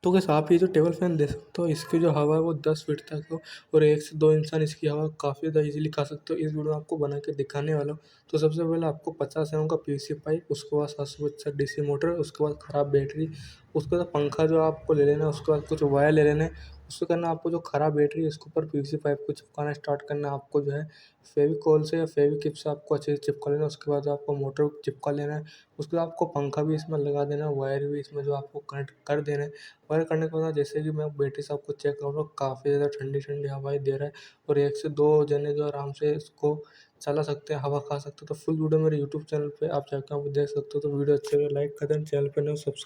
तो कैसे आप ये जो टेबल फ़ैन देख सकते हो, इसकी जो हवा है वो 10 फीट तक हो और 1 से 2 इंसान इसकी हवा काफ़ी ज़्यादा ईज़िली खा सकते हो। इस वीडियो में आपको बना के दिखाने वाला हूँ। तो सबसे पहले आपको 50 एमएम का पीवीसी पाइप, उसके बाद 750 डीसी मोटर, उसके बाद खराब बैटरी, उसके बाद पंखा जो आपको ले लेना है, उसके बाद कुछ वायर ले लेना है। उससे करना आपको जो खराब बैटरी है उसके ऊपर पीवीसी पाइप को चिपकाना स्टार्ट करना है। आपको जो है फेविकोल से या फेविक्विक से आपको अच्छे से चिपका लेना है। उसके बाद आपको मोटर चिपका लेना है। उसके बाद आपको पंखा भी इसमें लगा देना है, वायर भी इसमें जो आपको कनेक्ट कर देना है। वायर करने के बाद जैसे कि मैं बैटरी से आपको चेक करूँगा, काफ़ी ज़्यादा ठंडी-ठंडी हवाएँ दे रहा है और 1 से 2 जने जो आराम से इसको चला सकते हैं, हवा खा सकते हैं। तो फुल वीडियो मेरे यूट्यूब चैनल पे आप जाके आप देख सकते हो। तो वीडियो अच्छी लगे लाइक कर देना, चैनल पे नए हो सब्स